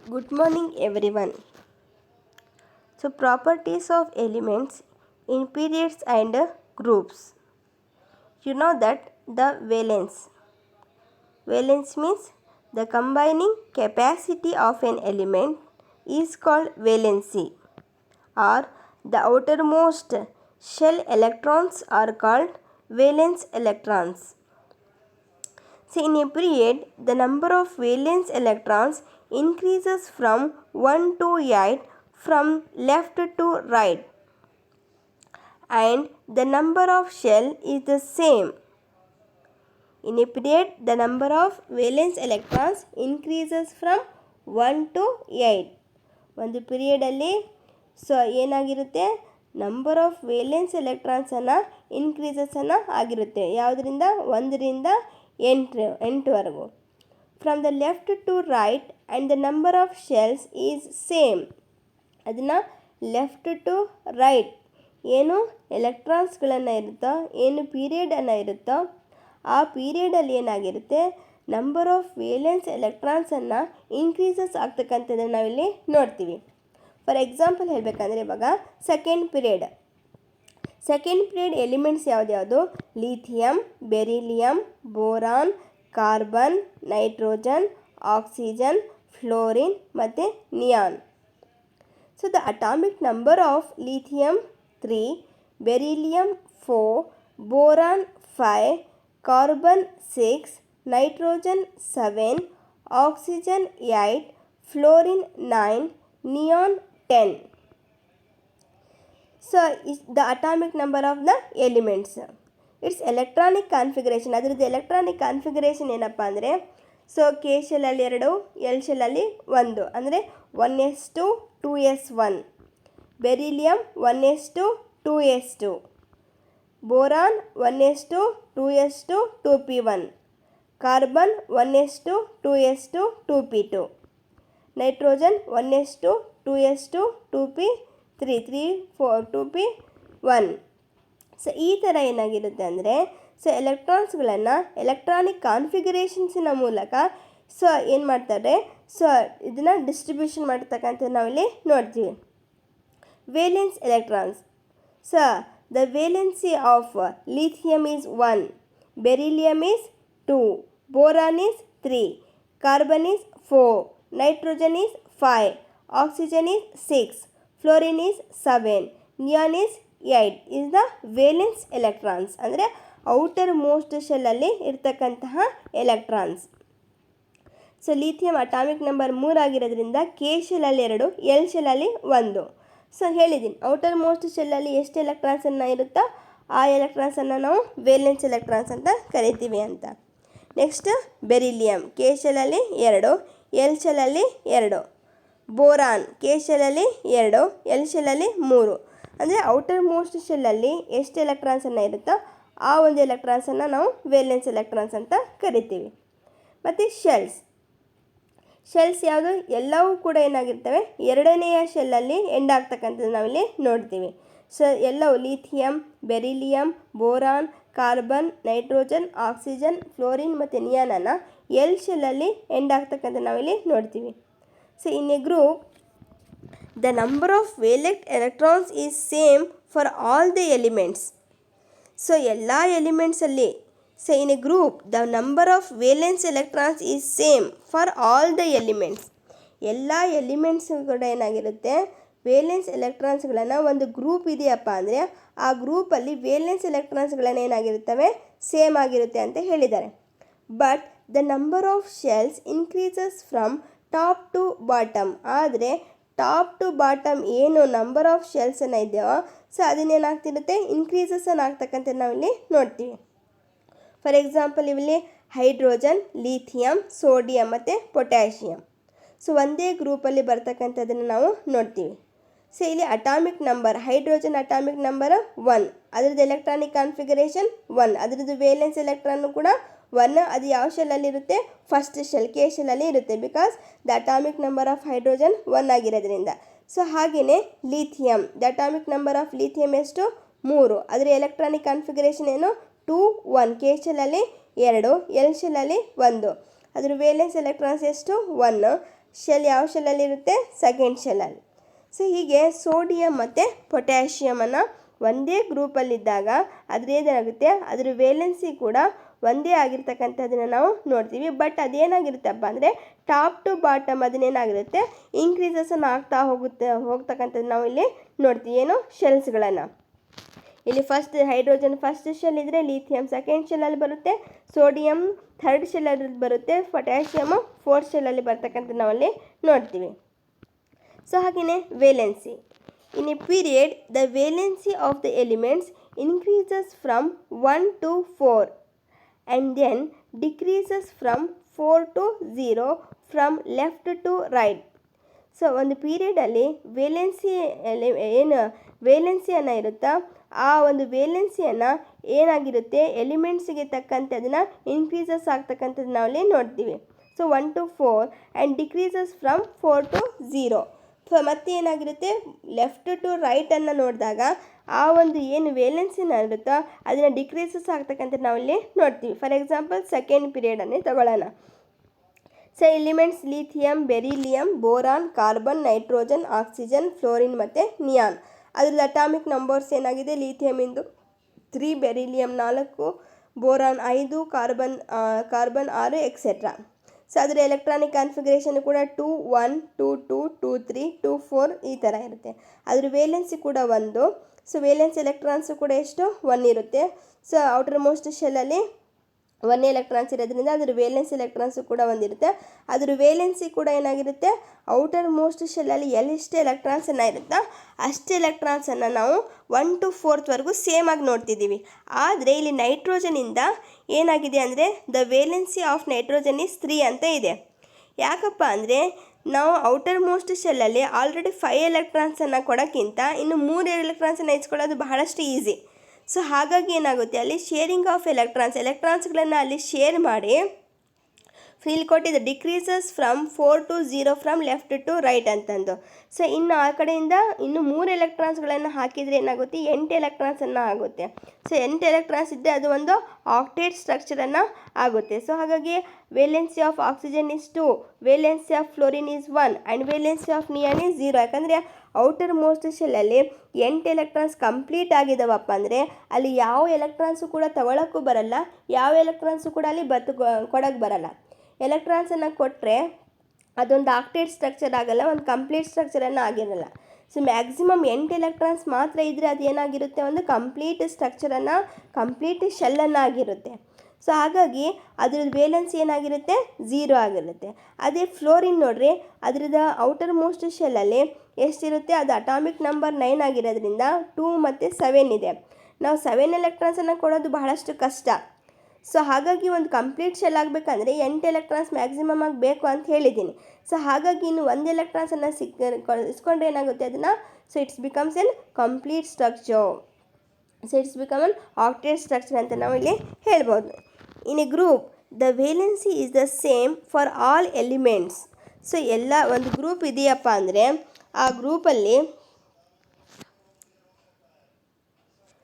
Good morning everyone. So properties of elements in periods and groups. You know that the valence means the combining capacity of an element is called valency, or the outermost shell electrons are called valence electrons. So in a period, the number of valence electrons increases from 1 to 8 from left to right, and the number of shell is the same. In a period, the number of valence electrons increases from 1 to 8. ಒಂದು ಪೀರಿಯಡಲ್ಲಿ ಏನಾಗಿರುತ್ತೆ, number of valence ಎಲೆಕ್ಟ್ರಾನ್ಸನ್ನು ಇನ್ಕ್ರೀಸಸನ್ನು ಆಗಿರುತ್ತೆ. ಯಾವುದರಿಂದ? 1ರಿಂದ 8ವರೆಗೂ. From the left to right and the number of shells is same. ಅದನ್ನು ಲೆಫ್ಟ್ ಟು ರೈಟ್ ಏನು ಎಲೆಕ್ಟ್ರಾನ್ಸ್ಗಳನ್ನು ಇರುತ್ತೋ, ಏನು ಪೀರಿಯಡನ್ನು ಇರುತ್ತೋ ಆ ಪೀರಿಯಡಲ್ಲಿ ಏನಾಗಿರುತ್ತೆ, ನಂಬರ್ ಆಫ್ ವೇಲೆನ್ಸ್ ಎಲೆಕ್ಟ್ರಾನ್ಸನ್ನು ಇನ್ಕ್ರೀಸಸ್ ಆಗ್ತಕ್ಕಂಥದ್ದನ್ನು ನಾವಿಲ್ಲಿ ನೋಡ್ತೀವಿ. ಫಾರ್ ಎಕ್ಸಾಂಪಲ್ ಹೇಳಬೇಕಂದ್ರೆ ಇವಾಗ ಸೆಕೆಂಡ್ ಪೀರಿಯಡ್ ಎಲಿಮೆಂಟ್ಸ್ ಯಾವ್ದ್ಯಾವುದು? Lithium, beryllium, boron, carbon, nitrogen, oxygen, fluorine ಮತ್ತು neon. So the atomic number of lithium 3, beryllium 4, boron 5, carbon 6, nitrogen 7, oxygen 8, fluorine 9, neon 10. So is the atomic number of the elements. Its electronic configuration, ಅದರದ್ದು electronic configuration ಏನಪ್ಪ ಅಂದರೆ, so K ಶೆಲ್ಲಲ್ಲಿ 2, L ಶೆಲ್ಲಲ್ಲಿ 1, ಅಂದರೆ 1s2 2s1, beryllium 1s2 2s2, boron 1s2 2s2 2p1, carbon 1s2 2s2 2p2, nitrogen 1s2 2s2 2p3 3 4 2p1. So ಈ ಥರ ಏನಾಗಿರುತ್ತೆ ಅಂದರೆ, ಸೊ ಎಲೆಕ್ಟ್ರಾನ್ಸ್ಗಳನ್ನು ಎಲೆಕ್ಟ್ರಾನಿಕ್ ಕಾನ್ಫಿಗರೇಷನ್ಸಿನ ಮೂಲಕ ಏನು ಮಾಡ್ತಾರೆ, ಇದನ್ನು ಡಿಸ್ಟ್ರಿಬ್ಯೂಷನ್ ಮಾಡ್ತಕ್ಕಂಥ ನಾವಿಲ್ಲಿ ನೋಡ್ತೀವಿ. Valence electrons. The valency of lithium is 1, beryllium is 2, boron is 3, carbon is 4, nitrogen is 5, oxygen is 6, fluorine is 7, neon is 8 is the valence electrons. ಅಂದರೆ ಔಟರ್ ಮೋಸ್ಟ್ ಶೆಲ್ಲಲ್ಲಿ ಇರ್ತಕ್ಕಂತಹ electrons. So lithium atomic number 3 ಆಗಿರೋದ್ರಿಂದ K ಶೆಲ್ಲಲ್ಲಿ 2, L ಶೆಲ್ಲಲ್ಲಿ 1. So ಹೇಳಿದ್ದೀನಿ, outer most ಶೆಲ್ಲಲ್ಲಿ ಎಷ್ಟು ಎಲೆಕ್ಟ್ರಾನ್ಸನ್ನು ಇರುತ್ತೋ ಆ ಎಲೆಕ್ಟ್ರಾನ್ಸನ್ನು ನಾವು ವೇಲೆನ್ಸ್ ಎಲೆಕ್ಟ್ರಾನ್ಸ್ ಅಂತ ಕರಿತೀವಿ ಅಂತ. ನೆಕ್ಸ್ಟ್ ಬೆರಿಲಿಯಮ್ ಕೆ ಶೆಲ್ಲಲ್ಲಿ 2, ಎಲ್ ಶೆಲ್ಲಲ್ಲಿ 2. ಬೋರಾನ್ ಕೆ ಶೆಲ್ಲಲ್ಲಿ 2, ಎಲ್ ಶೆಲ್ಲಲ್ಲಿ 3. ಅಂದರೆ ಔಟರ್ ಮೋಸ್ಟ್ ಶೆಲ್ಲಲ್ಲಿ ಎಷ್ಟು ಎಲೆಕ್ಟ್ರಾನ್ಸನ್ನು ಇರುತ್ತೋ ಆ ಒಂದು ಎಲೆಕ್ಟ್ರಾನ್ಸನ್ನು ನಾವು ವೇಲೆನ್ಸ್ ಎಲೆಕ್ಟ್ರಾನ್ಸ್ ಅಂತ ಕರಿತೀವಿ. ಮತ್ತು ಶೆಲ್ಸ್ ಯಾವುದು? ಎಲ್ಲವೂ ಕೂಡ ಏನಾಗಿರ್ತವೆ, 2ನೆಯ ಶೆಲ್ಲಲ್ಲಿ ಎಂಡ್ ಆಗ್ತಕ್ಕಂಥದ್ದು ನಾವಿಲ್ಲಿ ನೋಡ್ತೀವಿ. ಸೊ ಎಲ್ಲವೂ lithium, beryllium, boron, carbon, nitrogen, oxygen, fluorine ಮತ್ತು ನಿಯಾನನ್ನು ಎಲ್ ಶೆಲ್ಲಲ್ಲಿ ಎಂಡ್ ಆಗ್ತಕ್ಕಂಥ ನಾವಿಲ್ಲಿ ನೋಡ್ತೀವಿ. So in a group the number of valent electrons is same for all the elements. So ಎಲ್ಲ ಎಲಿಮೆಂಟ್ಸಲ್ಲಿ So in a group, the number of valence electrons is same for all the elements. ಎಲ್ಲ elements ಕೂಡ ಏನಾಗಿರುತ್ತೆ, valence ಎಲೆಕ್ಟ್ರಾನ್ಸ್ಗಳನ್ನು ಒಂದು group ಇದೆಯಪ್ಪ ಅಂದರೆ ಆ ಗ್ರೂಪಲ್ಲಿ ವೇಲೆನ್ಸ್ ಎಲೆಕ್ಟ್ರಾನ್ಸ್ಗಳನ್ನು ಏನಾಗಿರುತ್ತವೆ, ಸೇಮ್ ಆಗಿರುತ್ತೆ ಅಂತ ಹೇಳಿದ್ದಾರೆ. But the number of shells increases from top to bottom. ಆದರೆ ಟಾಪ್ ಟು ಬಾಟಮ್ ಏನು ನಂಬರ್ ಆಫ್ ಶೆಲ್ಸನ್ನು ಇದೆಯೋ ಸೊ ಅದನ್ನೇನಾಗ್ತಿರುತ್ತೆ, ಇನ್ಕ್ರೀಸಸನ್ನು ಆಗ್ತಕ್ಕಂಥ ನಾವಿಲ್ಲಿ ನೋಡ್ತೀವಿ. ಫಾರ್ ಎಕ್ಸಾಂಪಲ್ ಇಲ್ಲಿ ಹೈಡ್ರೋಜನ್, ಲಿಥಿಯಮ್, ಸೋಡಿಯಂ ಮತ್ತು ಪೊಟ್ಯಾಷಿಯಮ್. ಸೊ ಒಂದೇ ಗ್ರೂಪಲ್ಲಿ ಬರ್ತಕ್ಕಂಥದ್ದನ್ನು ನಾವು ನೋಡ್ತೀವಿ. ಸೊ ಇಲ್ಲಿ atomic number, hydrogen atomic number 1, ಅದರದ್ದು ಎಲೆಕ್ಟ್ರಾನಿಕ್ ಕಾನ್ಫಿಗರೇಷನ್ 1, ಅದರದ್ದು ವೇಲೆನ್ಸ್ ಎಲೆಕ್ಟ್ರಾನು ಕೂಡ 1. ಅದು ಯಾವ ಶೆಲ್ಲಲ್ಲಿ ಇರುತ್ತೆ? ಫಸ್ಟ್ ಶೆಲ್ ಕೆ ಶೆಲ್ಲಲ್ಲಿ ಇರುತ್ತೆ. Because the atomic number of hydrogen 1 ಆಗಿರೋದ್ರಿಂದ. ಸೊ ಹಾಗೆಯೇ lithium, the atomic number of lithium ಎಷ್ಟು? 3. ಅದರ ಎಲೆಕ್ಟ್ರಾನಿಕ್ ಕಾನ್ಫಿಗರೇಷನ್ ಏನು? 2 1. ಕೆ ಶೆಲ್ಲಲ್ಲಿ 2, ಎಲ್ ಶೆಲ್ಲಲ್ಲಿ 1. ಅದರ ವೇಲೆನ್ಸ್ ಎಲೆಕ್ಟ್ರಾನ್ಸ್ ಎಷ್ಟು? 1. ಶೆಲ್ ಯಾವ ಶೆಲ್ಲಲ್ಲಿರುತ್ತೆ? ಸೆಕೆಂಡ್ ಶೆಲ್ಲಲ್ಲಿ. ಸೊ ಹೀಗೆ ಸೋಡಿಯಂ ಮತ್ತು ಪೊಟ್ಯಾಷಿಯಮನ್ನು ಒಂದೇ ಗ್ರೂಪಲ್ಲಿದ್ದಾಗ ಅದ್ರೇನಾಗುತ್ತೆ, ಅದರ ವೇಲೆನ್ಸಿ ಕೂಡ ಒಂದೇ ಆಗಿರ್ತಕ್ಕಂಥದ್ದನ್ನು ನಾವು ನೋಡ್ತೀವಿ. ಬಟ್ ಅದೇನಾಗಿರುತ್ತಪ್ಪ ಅಂದರೆ ಟಾಪ್ ಟು ಬಾಟಮ್ ಅದನ್ನೇನಾಗಿರುತ್ತೆ ಇನ್ಕ್ರೀಸಸನ್ನು ಆಗ್ತಾ ಹೋಗ್ತಕ್ಕಂಥದ್ದು ನಾವು ಇಲ್ಲಿ ನೋಡ್ತೀವಿ. ಏನು? ಶೆಲ್ಸ್ಗಳನ್ನು. ಇಲ್ಲಿ ಫಸ್ಟ್ ಹೈಡ್ರೋಜನ್ ಫಸ್ಟ್ ಶೆಲ್ ಇದ್ದರೆ ಲಿಥಿಯಂ ಸೆಕೆಂಡ್ ಶೆಲ್ಲಲ್ಲಿ ಬರುತ್ತೆ, ಸೋಡಿಯಂ ಥರ್ಡ್ ಶೆಲ್ಲಲ್ಲಿ ಬರುತ್ತೆ, ಪೊಟ್ಯಾಷಿಯಮ್ ಫೋರ್ತ್ ಶೆಲ್ಲಲ್ಲಿ ಬರ್ತಕ್ಕಂಥದ್ದು ನಾವಲ್ಲಿ ನೋಡ್ತೀವಿ. ಸೊ ಹಾಗೆಯೇ valency. In a period the valency of the elements increases from 1 to 4 and then decreases from 4 to 0 from left to right. So ಒಂದು ಪೀರಿಯಡಲ್ಲಿ ವೇಲೆನ್ಸಿಯನ್ನು ಇರುತ್ತಾ, ಆ ಒಂದು ವೇಲೆನ್ಸಿಯನ್ನು ಏನಾಗಿರುತ್ತೆ ಎಲಿಮೆಂಟ್ಸಿಗೆ ತಕ್ಕಂತೆ ಅದನ್ನು ಇನ್ಕ್ರೀಸಸ್ ಆಗ್ತಕ್ಕಂಥದ್ದು ನಾವಲ್ಲಿ ನೋಡ್ತೀವಿ. So 1 to 4 and decreases from 4 to 0. So ಮತ್ತೆ ಏನಾಗಿರುತ್ತೆ ಲೆಫ್ಟ್ ಟು ರೈಟನ್ನು ನೋಡಿದಾಗ ಆ ಒಂದು ಏನು ವೇಲೆನ್ಸಿನ ಇರುತ್ತೋ ಅದನ್ನು ಡಿಕ್ರೀಸಸ್ ಆಗ್ತಕ್ಕಂಥದ್ದು ನಾವಲ್ಲಿ ನೋಡ್ತೀವಿ. ಫಾರ್ ಎಕ್ಸಾಂಪಲ್ ಸೆಕೆಂಡ್ ಪೀರಿಯಡನ್ನೇ ತಗೊಳ್ಳೋಣ. So elements lithium, beryllium, boron, carbon, nitrogen, oxygen, fluorine ಮತ್ತು ನಿಯಾನ್. ಅದ್ರದ್ದು ಅಟಾಮಿಕ್ ನಂಬರ್ಸ್ ಏನಾಗಿದೆ, ಲಿಥಿಯಮಿಂದು 3, beryllium 4, boron 5, carbon 6 etcetera. So ಅದರ ಎಲೆಕ್ಟ್ರಾನಿಕ್ ಕಾನ್ಫಿಗರೇಷನ್ ಕೂಡ 2 1 2 2 2 3 2 4 ಈ ಥರ ಇರುತ್ತೆ. ಅದ್ರ ವೇಲೆನ್ಸಿ ಕೂಡ 1. ಸೊ ವೇಲೆನ್ಸ್ ಎಲೆಕ್ಟ್ರಾನ್ಸು ಕೂಡ ಎಷ್ಟು 1 ಇರುತ್ತೆ. ಸೊ ಔಟರ್ ಮೋಸ್ಟ್ ಶೆಲ್ಲಲ್ಲಿ 1 ಎಲೆಕ್ಟ್ರಾನ್ಸ್ ಇರೋದ್ರಿಂದ ಅದ್ರ ವೇಲೆನ್ಸ್ ಎಲೆಕ್ಟ್ರಾನ್ಸು ಕೂಡ ಒಂದಿರುತ್ತೆ. ಅದ್ರ ವೇಲೆನ್ಸಿ ಕೂಡ ಏನಾಗಿರುತ್ತೆ ಔಟರ್ ಮೋಸ್ಟ್ ಶೆಲ್ಲಲ್ಲಿ ಎಷ್ಟು ಎಲೆಕ್ಟ್ರಾನ್ಸನ್ನು ಇರುತ್ತೋ ಅಷ್ಟು ಎಲೆಕ್ಟ್ರಾನ್ಸನ್ನು ನಾವು 1 to 4 ಸೇಮ್ ಆಗಿ ನೋಡ್ತಿದ್ದೀವಿ. ಆದರೆ ಇಲ್ಲಿ ನೈಟ್ರೋಜನಿಂದ ಏನಾಗಿದೆ ಅಂದರೆ the valency of nitrogen is 3 ಅಂತ ಇದೆ. ಯಾಕಪ್ಪ ಅಂದರೆ ನಾವು ಔಟರ್ ಮೋಸ್ಟ್ ಶೆಲ್ಲಲ್ಲಿ ಆಲ್ರೆಡಿ 5 ಎಲೆಕ್ಟ್ರಾನ್ಸನ್ನು ಕೊಡೋಕ್ಕಿಂತ ಇನ್ನು 3 ಎಲೆಕ್ಟ್ರಾನ್ಸನ್ನು ಇಸ್ಕೊಳ್ಳೋದು ಬಹಳಷ್ಟು ಈಸಿ. ಸೊ ಹಾಗಾಗಿ ಏನಾಗುತ್ತೆ ಅಲ್ಲಿ ಶೇರಿಂಗ್ ಆಫ್ ಎಲೆಕ್ಟ್ರಾನ್ಸ್ಗಳನ್ನು ಅಲ್ಲಿ ಶೇರ್ ಮಾಡಿ ಇಲ್ಲಿ ಕೊಟ್ಟಿದ್ದು decreases from 4 to 0 from left to right ಅಂತಂದು. ಸೊ ಇನ್ನು ಆ ಕಡೆಯಿಂದ ಇನ್ನು 3 ಎಲೆಕ್ಟ್ರಾನ್ಸ್ಗಳನ್ನು ಹಾಕಿದರೆ ಏನಾಗುತ್ತೆ 8 ಎಲೆಕ್ಟ್ರಾನ್ಸನ್ನು ಆಗುತ್ತೆ. ಸೊ 8 ಎಲೆಕ್ಟ್ರಾನ್ಸ್ ಇದ್ದರೆ ಅದು ಒಂದು ಆಕ್ಟೇಟ್ ಸ್ಟ್ರಕ್ಚರನ್ನು ಆಗುತ್ತೆ. ಸೊ ಹಾಗಾಗಿ valency of oxygen is 2, valency of fluorine is 1 and valency of neon is 0. ಯಾಕಂದರೆ ಔಟರ್ ಮೋಸ್ಟ್ ಶೆಲ್ಲಲ್ಲಿ 8 ಎಲೆಕ್ಟ್ರಾನ್ಸ್ ಕಂಪ್ಲೀಟ್ ಆಗಿದ್ದಾವಪ್ಪ ಅಂದರೆ ಅಲ್ಲಿ ಯಾವ ಎಲೆಕ್ಟ್ರಾನ್ಸು ಕೂಡ ತಗೊಳ್ಳೋಕ್ಕೂ ಬರಲ್ಲ, ಯಾವ ಎಲೆಕ್ಟ್ರಾನ್ಸು ಕೂಡ ಅಲ್ಲಿ ಕೊಡೋಕ್ಕೆ ಬರಲ್ಲ. ಎಲೆಕ್ಟ್ರಾನ್ಸನ್ನು ಕೊಟ್ಟರೆ ಅದೊಂದು ಆಕ್ಟೇಟ್ ಸ್ಟ್ರಕ್ಚರ್ ಆಗಲ್ಲ, ಒಂದು ಕಂಪ್ಲೀಟ್ ಸ್ಟ್ರಕ್ಚರನ್ನು ಆಗಿರಲ್ಲ. ಸೊ ಮ್ಯಾಕ್ಸಿಮಮ್ 8 ಎಲೆಕ್ಟ್ರಾನ್ಸ್ ಮಾತ್ರ ಇದ್ದರೆ ಅದು ಏನಾಗಿರುತ್ತೆ ಒಂದು ಕಂಪ್ಲೀಟ್ ಸ್ಟ್ರಕ್ಚರನ್ನು ಕಂಪ್ಲೀಟ್ ಶೆಲ್ಲನ್ನು ಆಗಿರುತ್ತೆ. ಸೊ ಹಾಗಾಗಿ ಅದ್ರದ್ದು ವೇಲೆನ್ಸಿ ಏನಾಗಿರುತ್ತೆ 0 ಆಗಿರುತ್ತೆ. ಅದೇ ಫ್ಲೋರಿನ್ ನೋಡ್ರಿ, ಅದ್ರದ್ದು ಔಟರ್ ಮೋಸ್ಟ್ ಶೆಲ್ಲಲ್ಲಿ ಎಷ್ಟಿರುತ್ತೆ ಅದು ಅಟಾಮಿಕ್ ನಂಬರ್ 9 ಆಗಿರೋದ್ರಿಂದ 2 ಮತ್ತು 7 ಇದೆ. ನಾವು 7 ಎಲೆಕ್ಟ್ರಾನ್ಸನ್ನು ಕೊಡೋದು ಬಹಳಷ್ಟು ಕಷ್ಟ. ಸೊ ಹಾಗಾಗಿ ಒಂದು ಕಂಪ್ಲೀಟ್ ಶೆಲ್ ಆಗಬೇಕಂದ್ರೆ 8 ಎಲೆಕ್ಟ್ರಾನ್ಸ್ ಮ್ಯಾಕ್ಸಿಮಮ್ ಆಗಿ ಬೇಕು ಅಂತ ಹೇಳಿದ್ದೀನಿ. ಸೊ ಹಾಗಾಗಿ ಇನ್ನು 1 ಎಲೆಕ್ಟ್ರಾನ್ಸನ್ನು ಇಸ್ಕೊಂಡ್ರೆ ಏನಾಗುತ್ತೆ ಅದನ್ನು so it's becomes an complete structure. So it's become an octet structure ಅಂತ ನಾವು ಇಲ್ಲಿ ಹೇಳ್ಬೋದು. In a group the valency is the same for all elements. So ಎಲ್ಲ ಒಂದು ಗ್ರೂಪ್ ಇದೆಯಪ್ಪ ಅಂದರೆ ಆ ಗ್ರೂಪಲ್ಲಿ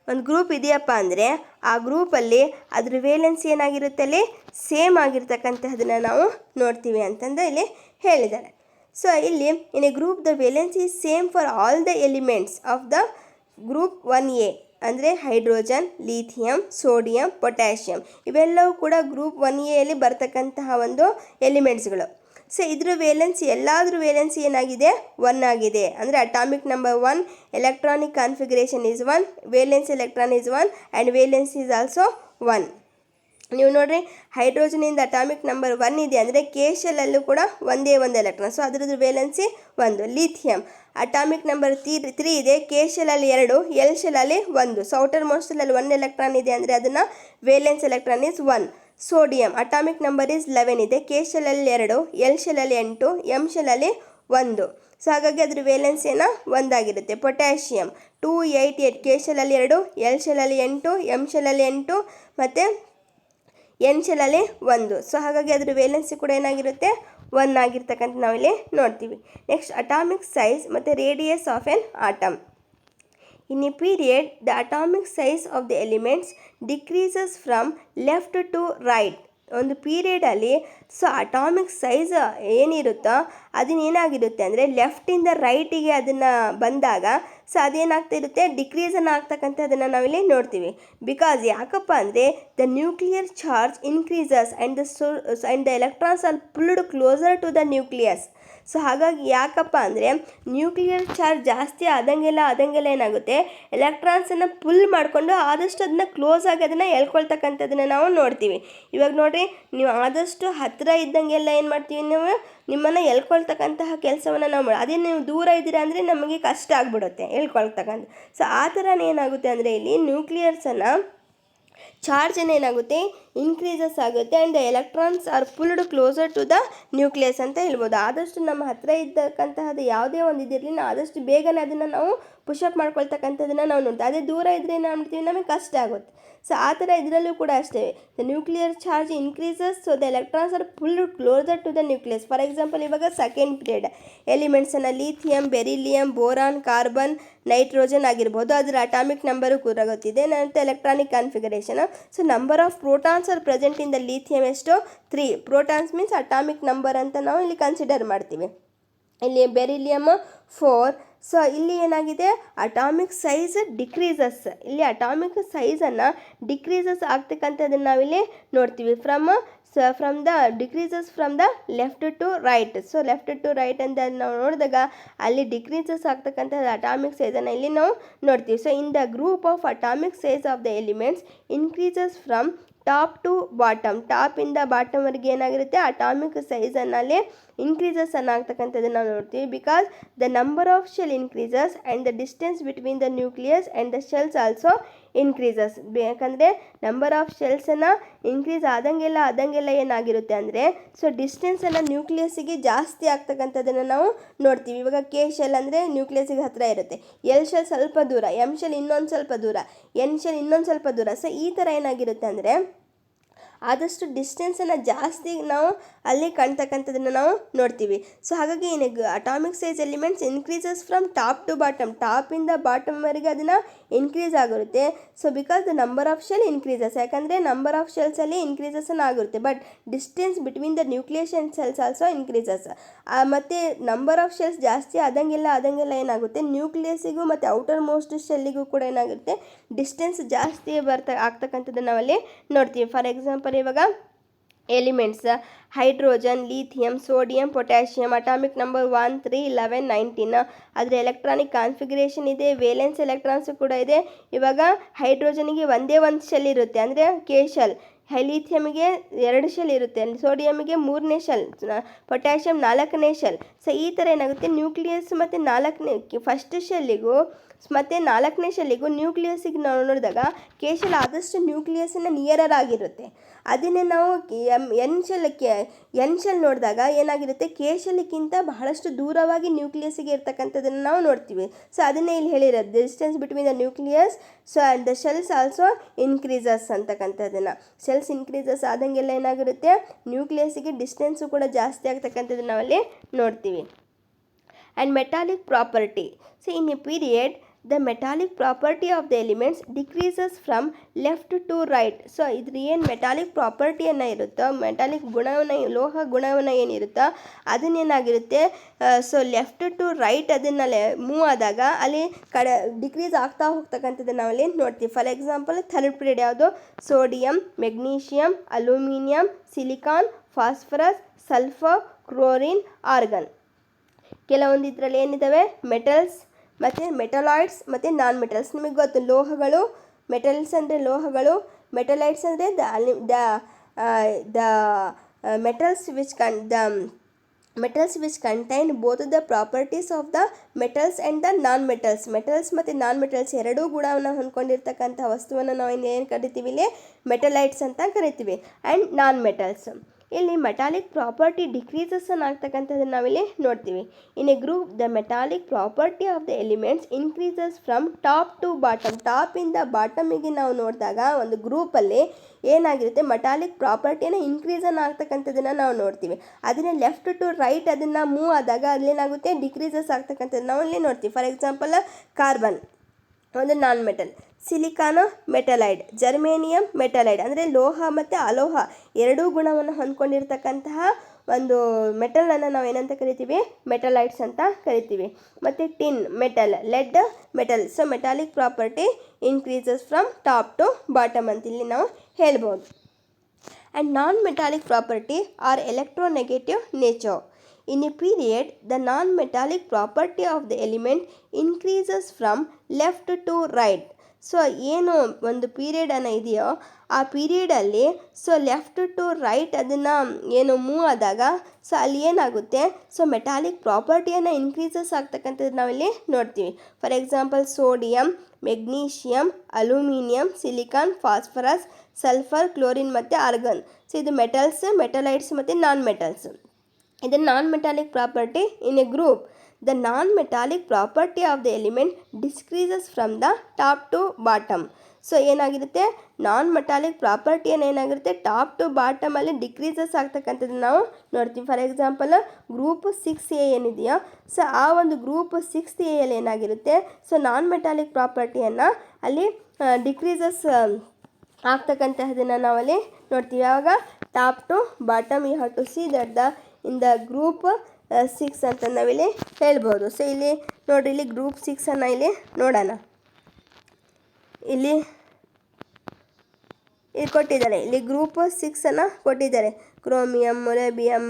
ಆ ಗ್ರೂಪಲ್ಲಿ ಅದ್ರ ವೇಲೆನ್ಸಿ ಏನಾಗಿರುತ್ತೆ ಅಲ್ಲಿ ಸೇಮ್ ಆಗಿರ್ತಕ್ಕಂಥದ್ದನ್ನು ನಾವು ನೋಡ್ತೀವಿ ಅಂತಂದು ಇಲ್ಲಿ ಹೇಳಿದ್ದಾರೆ. ಸೊ ಇಲ್ಲಿ in a group the valency is same for all the elements of the group 1A ಅಂದರೆ ಹೈಡ್ರೋಜನ್, ಲಿಥಿಯಂ, ಸೋಡಿಯಂ, ಪೊಟ್ಯಾಷಿಯಂ ಇವೆಲ್ಲವೂ ಕೂಡ ಗ್ರೂಪ್ 1Aಯಲ್ಲಿ ಬರ್ತಕ್ಕಂತಹ ಒಂದು ಎಲಿಮೆಂಟ್ಸ್ಗಳು. ಸೊ ಇದ್ರ ವೇಲೆನ್ಸಿ ಎಲ್ಲಾದ್ರ ವೇಲೆನ್ಸಿ ಏನಾಗಿದೆ 1 ಆಗಿದೆ. ಅಂದರೆ atomic number 1, electronic configuration is 1, valence electron is 1 and valency is also 1. ನೀವು ನೋಡಿರಿ ಹೈಡ್ರೋಜನಿಂದ ಅಟಾಮಿಕ್ ನಂಬರ್ 1 ಇದೆ ಅಂದರೆ ಕೆ ಶೆಲ್ಲಲ್ಲೂ ಕೂಡ ಒಂದೇ ಒಂದು ಎಲೆಕ್ಟ್ರಾನ್. ಸೊ ಅದರದ್ದು ವೇಲೆನ್ಸಿ 1. ಲಿಥಿಯಂ ಅಟಾಮಿಕ್ ನಂಬರ್ 3 ಇದೆ, ಕೆ ಶೆಲ್ಲಲ್ಲಿ 2, ಎಲ್ ಶೆಲ್ಲಲ್ಲಿ 1. ಸೊ ಔಟರ್ ಮೋಸ್ಟಲ್ಲಿ 1 ಎಲೆಕ್ಟ್ರಾನ್ ಇದೆ ಅಂದರೆ ಅದನ್ನು valence electron is 1. Sodium atomic number is 11 ಇದೆ, ಕೆ ಶೆಲ್ಲಲ್ಲಿ 2, ಎಲ್ ಶೆಲ್ಲಲ್ಲಿ 8, ಎಮ್ ಶೆಲ್ಲಲ್ಲಿ 1. ಸೊ ಹಾಗಾಗಿ ಅದ್ರ ವೇಲೆನ್ಸ್ ಏನೋ 1 ಆಗಿರುತ್ತೆ. ಪೊಟ್ಯಾಷಿಯಂ 2 8 8, ಕೆ ಶೆಲ್ಲಲ್ಲಿ 2, ಎಲ್ ಶೆಲ್ಲಲ್ಲಿ 8, ಎಮ್ ಶೆಲ್ಲಲ್ಲಿ 8 ಮತ್ತು ಎನ್ ಶೆಲ್ಲಲ್ಲಿ 1. ಸೊ ಹಾಗಾಗಿ ಅದ್ರ ವೇಲೆನ್ಸಿ ಕೂಡ ಏನಾಗಿರುತ್ತೆ 1 ಆಗಿರ್ತಕ್ಕಂಥ ನಾವಿಲ್ಲಿ ನೋಡ್ತೀವಿ. ನೆಕ್ಸ್ಟ್ ಅಟಾಮಿಕ್ ಸೈಜ್ ಮತ್ತು radius of N atom. In a period, the atomic size of the elements decreases from left to right ಒಂದು ಪೀರಿಯಡಲ್ಲಿ ಸೊ ಅಟಾಮಿಕ್ ಸೈಜ್ ಏನಿರುತ್ತೋ ಅದನ್ನೇನಾಗಿರುತ್ತೆ ಅಂದರೆ ಲೆಫ್ಟಿಂದ ರೈಟಿಗೆ ಅದನ್ನು ಬಂದಾಗ ಸೊ ಅದೇನಾಗ್ತಾ ಇರುತ್ತೆ ಡಿಕ್ರೀಸನ್ನು ಆಗ್ತಕ್ಕಂಥದ್ದನ್ನು ನಾವಿಲ್ಲಿ ನೋಡ್ತೀವಿ. ಬಿಕಾಸ್ ಯಾಕಪ್ಪ ಅಂದರೆ the nuclear charge increases and the electrons are pulled closer to the nucleus. So ಹಾಗಾಗಿ ಯಾಕಪ್ಪ ಅಂದರೆ ನ್ಯೂಕ್ಲಿಯರ್ ಚಾರ್ಜ್ ಜಾಸ್ತಿ ಆದಂಗೆಲ್ಲ ಏನಾಗುತ್ತೆ ಎಲೆಕ್ಟ್ರಾನ್ಸನ್ನು ಪುಲ್ ಮಾಡಿಕೊಂಡು ಆದಷ್ಟು ಅದನ್ನ ಕ್ಲೋಸ್ ಆಗಿ ಅದನ್ನು ಎಳ್ಕೊಳ್ತಕ್ಕಂಥದ್ದನ್ನು ನಾವು ನೋಡ್ತೀವಿ. ಇವಾಗ ನೋಡಿರಿ, ನೀವು ಆದಷ್ಟು ಹತ್ತಿರ ಇದ್ದಂಗೆಲ್ಲ ಏನು ಮಾಡ್ತೀವಿ, ನಾವು ನಿಮ್ಮನ್ನು ಎಳ್ಕೊಳ್ತಕ್ಕಂತಹ ಕೆಲಸವನ್ನು ನಾವು ಅದೇ ನೀವು ದೂರ ಇದ್ದೀರಾ ಅಂದರೆ ನಮಗೆ ಕಷ್ಟ ಆಗಿಬಿಡುತ್ತೆ ಎಳ್ಕೊಳ್ತಕ್ಕಂಥ. ಸೊ ಆ ಥರನೇ ಏನಾಗುತ್ತೆ ಅಂದರೆ ಇಲ್ಲಿ ನ್ಯೂಕ್ಲಿಯರ್ಸನ್ನು ಚಾರ್ಜ್ ಏನಾಗುತ್ತೆ ಇನ್ಕ್ರೀಸಸ್ ಆಗುತ್ತೆ and the electrons are pulled closer to the nucleus ಅಂತ ಹೇಳ್ಬೋದು. ಆದಷ್ಟು ನಮ್ಮ ಹತ್ತಿರ ಇದ್ದಕ್ಕಂತಹದ್ದು ಯಾವುದೇ ಒಂದು ಇದಿರಲಿ ನಾವು ಆದಷ್ಟು ಬೇಗನೆ ಅದನ್ನು ನಾವು ಪುಷಪ್ ಮಾಡ್ಕೊಳ್ತಕ್ಕಂಥದ್ದನ್ನು ನಾವು ನೋಡ್ತೀವಿ. ಅದೇ ದೂರ ಇದ್ದರೆ ಏನು ಮಾಡ್ತೀವಿ, ನಮಗೆ ಕಷ್ಟ ಆಗುತ್ತೆ. ಸೊ ಆ ಥರ ಇದರಲ್ಲೂ ಕೂಡ ಅಷ್ಟೇ, the nuclear charge increases so the electrons are pulled closer to the nucleus. For example ಇವಾಗ ಸೆಕೆಂಡ್ ಪೀರಿಯಡ್ ಎಲಿಮೆಂಟ್ಸನ್ನು lithium, beryllium, boron, carbon, nitrogen ಆಗಿರ್ಬೋದು. ಅದರ ಅಟಾಮಿಕ್ ನಂಬರು ಕೂಡ ಗೊತ್ತಿದೆ. ನಂತರ electronic configuration. So number of protons are present in the lithium ಎಷ್ಟು 3. Protons means atomic number ಅಂತ ನಾವು ಇಲ್ಲಿ ಕನ್ಸಿಡರ್ ಮಾಡ್ತೀವಿ. ಇಲ್ಲಿ ಬೆರಿಲಿಯಮ್ 4. ಸೊ ಇಲ್ಲಿ ಏನಾಗಿದೆ ಅಟಾಮಿಕ್ ಸೈಜ್ ಡಿಕ್ರೀಸಸ್, ಇಲ್ಲಿ ಅಟಾಮಿಕ್ ಸೈಜನ್ನು ಡಿಕ್ರೀಸಸ್ ಆಗ್ತಕ್ಕಂಥದ್ದನ್ನು ನಾವಿಲ್ಲಿ ನೋಡ್ತೀವಿ. From the decreases from the left to right. So left to right ಅಂತ ನಾವು ನೋಡಿದಾಗ ಅಲ್ಲಿ ಡಿಕ್ರೀಸಸ್ ಆಗ್ತಕ್ಕಂಥದ್ದು ಅಟಾಮಿಕ್ ಸೈಜನ್ನು ಇಲ್ಲಿ ನಾವು ನೋಡ್ತೀವಿ. So in the group of atomic size of the elements increases from top to bottom, ಟಾಪಿಂದ ಬಾಟಮ್ವರೆಗೆ ಏನಾಗಿರುತ್ತೆ ಅಟಾಮಿಕ್ ಸೈಜನ್ನಲ್ಲಿ ಇನ್ಕ್ರೀಸಸ್ ಆಗ್ತಕ್ಕಂಥದ್ದನ್ನು ನಾವು ನೋಡ್ತೀವಿ. Because the number of shell increases and the distance between the nucleus and the shells also increases. ಯಾಕಂದರೆ number of ಶೆಲ್ಸನ್ನು increase ಆದಂಗೆಲ್ಲ ಏನಾಗಿರುತ್ತೆ ಅಂದರೆ ಸೊ ಡಿಸ್ಟೆನ್ಸನ್ನು ನ್ಯೂಕ್ಲಿಯಸ್ಸಿಗೆ ಜಾಸ್ತಿ ಆಗ್ತಕ್ಕಂಥದ್ದನ್ನು ನಾವು ನೋಡ್ತೀವಿ. ಇವಾಗ ಕೆ ಶೆಲ್ ಅಂದರೆ ನ್ಯೂಕ್ಲಿಯಸ್ಸಿಗೆ ಹತ್ತಿರ ಇರುತ್ತೆ, ಎಲ್ ಶೆಲ್ ಸ್ವಲ್ಪ ದೂರ, ಎಮ್ ಶೆಲ್ ಇನ್ನೊಂದು ಸ್ವಲ್ಪ ದೂರ, ಎನ್ ಶೆಲ್ ಇನ್ನೊಂದು ಸ್ವಲ್ಪ ದೂರ. ಸೊ ಈ ಥರ ಏನಾಗಿರುತ್ತೆ ಅಂದರೆ ಆದಷ್ಟು ಡಿಸ್ಟೆನ್ಸನ್ನು ಜಾಸ್ತಿ ನಾವು ಅಲ್ಲಿ ಕಾಣ್ತಕ್ಕಂಥದ್ದನ್ನು ನಾವು ನೋಡ್ತೀವಿ. ಸೊ ಹಾಗಾಗಿ atomic size elements increases from top to bottom, ಟಾಪಿಂದ ಬಾಟಮ್ವರೆಗೆ ಅದನ್ನು ಇನ್ಕ್ರೀಸ್ ಆಗಿರುತ್ತೆ. So because the number of shell increases, ಯಾಕಂದರೆ ನಂಬರ್ ಆಫ್ ಶೆಲ್ಸಲ್ಲಿ ಇನ್ಕ್ರೀಸಸ್ಸನ್ನು ಆಗಿರುತ್ತೆ. But distance between the nucleus and shells also increases. ಮತ್ತು ನಂಬರ್ ಆಫ್ ಶೆಲ್ಸ್ ಜಾಸ್ತಿ ಆದಂಗೆಲ್ಲ ಏನಾಗುತ್ತೆ ನ್ಯೂಕ್ಲಿಯಸ್ಸಿಗೂ ಮತ್ತು ಔಟರ್ ಮೋಸ್ಟ್ ಶೆಲ್ಲಿಗೂ ಕೂಡ ಏನಾಗುತ್ತೆ ಡಿಸ್ಟೆನ್ಸ್ ಜಾಸ್ತಿ ಆಗ್ತಕ್ಕಂಥದ್ದನ್ನು ನಾವಲ್ಲಿ ನೋಡ್ತೀವಿ. ಫಾರ್ ಎಕ್ಸಾಂಪಲ್ ಇವಾಗ elements hydrogen, lithium, sodium, potassium, atomic number 1, 3, 11, 19. ಅದರ ಎಲೆಕ್ಟ್ರಾನಿಕ್ ಕಾನ್ಫಿಗರೇಷನ್ ಇದೆ, ವೇಲೆನ್ಸ್ ಎಲೆಕ್ಟ್ರಾನ್ಸು ಕೂಡ ಇದೆ. ಇವಾಗ ಹೈಡ್ರೋಜನಿಗೆ ಒಂದೇ ಒಂದು ಶೆಲ್ ಇರುತ್ತೆ ಅಂದರೆ ಕೆ ಶೆಲ್, ಲಿಥಿಯಮಿಗೆ 2 ಶೆಲ್ ಇರುತ್ತೆ, ಸೋಡಿಯಮಿಗೆ 3ನೇ ಶೆಲ್, ಪೊಟ್ಯಾಷಿಯಮ್ 4ನೇ ಶೆಲ್. ಸೊ ಈ ಥರ ಏನಾಗುತ್ತೆ ನ್ಯೂಕ್ಲಿಯಸ್ ಮತ್ತು ಫಸ್ಟ್ ಶೆಲ್ಲಿಗೂ ಮತ್ತು 4ನೇ ಶೆಲ್ಲಿಗೂ ನ್ಯೂಕ್ಲಿಯಸ್ಸಿಗೆ ನಾವು ನೋಡಿದಾಗ ಕೆ ಶೆಲ್ ಆದಷ್ಟು ನ್ಯೂಕ್ಲಿಯಸ್ಸಿನ ನಿಯರರ್ ಆಗಿರುತ್ತೆ. ಅದನ್ನೇ ನಾವು ಎನ್ ಶೆಲ್ ನೋಡಿದಾಗ ಏನಾಗಿರುತ್ತೆ ಕೆ ಶೆಲ್ಗಿಂತ ಬಹಳಷ್ಟು ದೂರವಾಗಿ ನ್ಯೂಕ್ಲಿಯಸ್ಸಿಗೆ ಇರ್ತಕ್ಕಂಥದ್ದನ್ನು ನಾವು ನೋಡ್ತೀವಿ. ಸೊ ಅದನ್ನೇ ಇಲ್ಲಿ ಹೇಳಿರೋದು distance between the nucleus so and the shells also increases ಅಂತಕ್ಕಂಥದ್ದನ್ನು. ಶೆಲ್ಸ್ ಇನ್ಕ್ರೀಸಸ್ ಆದಂಗೆಲ್ಲ ಏನಾಗಿರುತ್ತೆ ನ್ಯೂಕ್ಲಿಯಸ್ಸಿಗೆ ಡಿಸ್ಟೆನ್ಸು ಕೂಡ ಜಾಸ್ತಿ ಆಗ್ತಕ್ಕಂಥದ್ದನ್ನು ನಾವಲ್ಲಿ ನೋಡ್ತೀವಿ. And metallic property. So in a period the metallic property of the elements decreases from left to right. So ಇದ್ರ ಏನು metallic ಪ್ರಾಪರ್ಟಿಯನ್ನು ಇರುತ್ತೋ, ಮೆಟಾಲಿಕ್ ಗುಣವನ್ನು, ಲೋಹ ಗುಣವನ್ನು ಏನಿರುತ್ತೋ ಅದನ್ನೇನಾಗಿರುತ್ತೆ ಸೊ ಲೆಫ್ಟ್ ಟು ರೈಟ್ ಅದನ್ನಲ್ಲಿ ಮೂವ್ ಆದಾಗ ಅಲ್ಲಿ ಡಿಕ್ರೀಸ್ ಆಗ್ತಾ ಹೋಗ್ತಕ್ಕಂಥದ್ದನ್ನು ನಾವಲ್ಲಿ ನೋಡ್ತೀವಿ. ಫಾರ್ ಎಕ್ಸಾಂಪಲ್ ಥರ್ಡ್ ಪೀರಿಯಡ್ ಯಾವುದು sodium, magnesium, aluminium, silicon, phosphorus, sulphur, chlorine, argon. ಕೆಲವೊಂದು ಇದರಲ್ಲಿ ಏನಿದ್ದಾವೆ ಮೆಟಲ್ಸ್ ಮತ್ತು ಮೆಟಲಾಯ್ಡ್ಸ್ ಮತ್ತು ನಾನ್ ಮೆಟಲ್ಸ್. ನಿಮಗೆ ಗೊತ್ತು ಲೋಹಗಳು, ಮೆಟಲ್ಸ್ ಅಂದರೆ ಲೋಹಗಳು, ಮೆಟಲೈಟ್ಸ್ ಅಂದರೆ the metals which contain both the properties of the metals and the non metals. Metals ಮತ್ತು ನಾನ್ ಮೆಟಲ್ಸ್ ಎರಡೂ ಗುಣವನ್ನು ಹೊಂದ್ಕೊಂಡಿರ್ತಕ್ಕಂಥ ವಸ್ತುವನ್ನು ನಾವು ಏನು ಕರಿತೀವಿ ಇಲ್ಲಿ ಮೆಟಲೈಟ್ಸ್ ಅಂತ ಕರಿತೀವಿ. ಆ್ಯಂಡ್ ನಾನ್ ಮೆಟಲ್ಸ್ ಇಲ್ಲಿ ಮೆಟಾಲಿಕ್ ಪ್ರಾಪರ್ಟಿ ಡಿಕ್ರೀಸಸ್ಸನ್ನು ಆಗ್ತಕ್ಕಂಥದ್ದನ್ನು ನಾವಿಲ್ಲಿ ನೋಡ್ತೀವಿ. In a group the metallic property of the elements increases from top to bottom, ಟಾಪಿಂದ ಬಾಟಮಿಗೆ ನಾವು ನೋಡಿದಾಗ ಒಂದು ಗ್ರೂಪಲ್ಲಿ ಏನಾಗಿರುತ್ತೆ ಮೆಟಾಲಿಕ್ ಪ್ರಾಪರ್ಟಿಯನ್ನು ಇನ್ಕ್ರೀಸನ್ನು ಆಗ್ತಕ್ಕಂಥದ್ದನ್ನು ನಾವು ನೋಡ್ತೀವಿ. ಅದನ್ನೇ ಲೆಫ್ಟ್ ಟು ರೈಟ್ ಅದನ್ನು ಮೂವ್ ಆದಾಗ ಅಲ್ಲೇನಾಗುತ್ತೆ ಡಿಕ್ರೀಸಸ್ ಆಗ್ತಕ್ಕಂಥದ್ದು ನಾವು ಇಲ್ಲಿ ನೋಡ್ತೀವಿ. ಫಾರ್ ಎಕ್ಸಾಂಪಲ್ ಕಾರ್ಬನ್ ಒಂದು ನಾನ್ ಮೆಟಲ್, ಸಿಲಿಕಾನ್ ಮೆಟಲೈಡ್, ಜರ್ಮೇನಿಯಂ ಮೆಟಲೈಡ್ ಅಂದರೆ ಲೋಹ ಮತ್ತು ಅಲೋಹ ಎರಡೂ ಗುಣವನ್ನು ಹೊಂದ್ಕೊಂಡಿರ್ತಕ್ಕಂತಹ ಒಂದು ಮೆಟಲನ್ನು ನಾವು ಏನಂತ ಕರಿತೀವಿ, ಮೆಟಲೈಟ್ಸ್ ಅಂತ ಕರಿತೀವಿ. ಮತ್ತು tin metal, lead metal. So metallic property increases from top to bottom ಅಂತ ಇಲ್ಲಿ ನಾವು ಹೇಳ್ಬೋದು. And non-metallic property are electronegative nature. In a period, the non-metallic property of the element increases from left to right. So ಏನು ಒಂದು ಪೀರಿಯಡನ್ನು ಇದೆಯೋ ಆ ಪೀರಿಯಡಲ್ಲಿ so left to right ಅದನ್ನು ಏನು ಮೂವ್ ಆದಾಗ ಸೊ ಅಲ್ಲಿ ಏನಾಗುತ್ತೆ, ಸೊ ಮೆಟಾಲಿಕ್ ಪ್ರಾಪರ್ಟಿಯನ್ನು ಇನ್ಕ್ರೀಸಸ್ ಆಗ್ತಕ್ಕಂಥದ್ದು ನಾವಿಲ್ಲಿ ನೋಡ್ತೀವಿ. For example sodium, magnesium, aluminium, silicon, phosphorus, sulphur, chlorine ಮತ್ತು ಆರ್ಗನ್. ಸೊ ಇದು ಮೆಟಲ್ಸ್, ಮೆಟಲೈಟ್ಸ್ ಮತ್ತು ನಾನ್ ಮೆಟಲ್ಸ್. ಇದು ನಾನ್ metallic property in a group. The non-metallic property of the element decreases from the top to bottom. So ಏನಾಗಿರುತ್ತೆ, ನಾನ್ metallic ಪ್ರಾಪರ್ಟಿಯನ್ನು ಏನಾಗಿರುತ್ತೆ top two ಬಾಟಮಲ್ಲಿ decreases ಆಗ್ತಕ್ಕಂಥದ್ದು ನಾವು ನೋಡ್ತೀವಿ. For example group 6A ಏನಿದೆಯೋ so ಆ ಒಂದು ಗ್ರೂಪ್ 6A ಯಲ್ಲಿ ಏನಾಗಿರುತ್ತೆ, ಸೊ ನಾನ್ ಮೆಟಾಲಿಕ್ ಪ್ರಾಪರ್ಟಿಯನ್ನು ಅಲ್ಲಿ ಡಿಕ್ರೀಸಸ್ ಆಗ್ತಕ್ಕಂತಹದನ್ನು ನಾವಲ್ಲಿ ನೋಡ್ತೀವಿ. ಆವಾಗ top to bottom you have to see that in the group 6 ಅಂತ ನಾವಿಲ್ಲಿ ಹೇಳ್ಬೋದು. ಸೊ ಇಲ್ಲಿ ನೋಡಿರಿ, ಇಲ್ಲಿ ಗ್ರೂಪ್ 6 ಇಲ್ಲಿ ನೋಡೋಣ. ಇಲ್ಲಿ ಕೊಟ್ಟಿದ್ದಾರೆ, ಇಲ್ಲಿ ಗ್ರೂಪ್ 6 ಕೊಟ್ಟಿದ್ದಾರೆ. ಕ್ರೋಮಿಯಂ, ಮೊಲೆಬಿಯಮ್,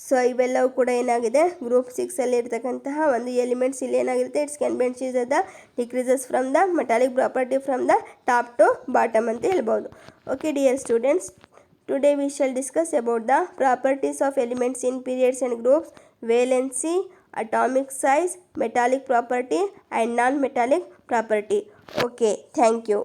ಸೊ ಇವೆಲ್ಲವೂ ಕೂಡ ಏನಾಗಿದೆ ಗ್ರೂಪ್ 6 ಇರ್ತಕ್ಕಂತಹ ಒಂದು ಎಲಿಮೆಂಟ್ಸ್. ಇಲ್ಲಿ ಏನಾಗಿರುತ್ತೆ, it's can be the decreases from the metallic property from the top to bottom ಅಂತ ಹೇಳ್ಬೋದು. Okay dear students, today we shall discuss about the properties of elements in periods and groups, valency, atomic size, metallic property and non-metallic property. Okay, thank you.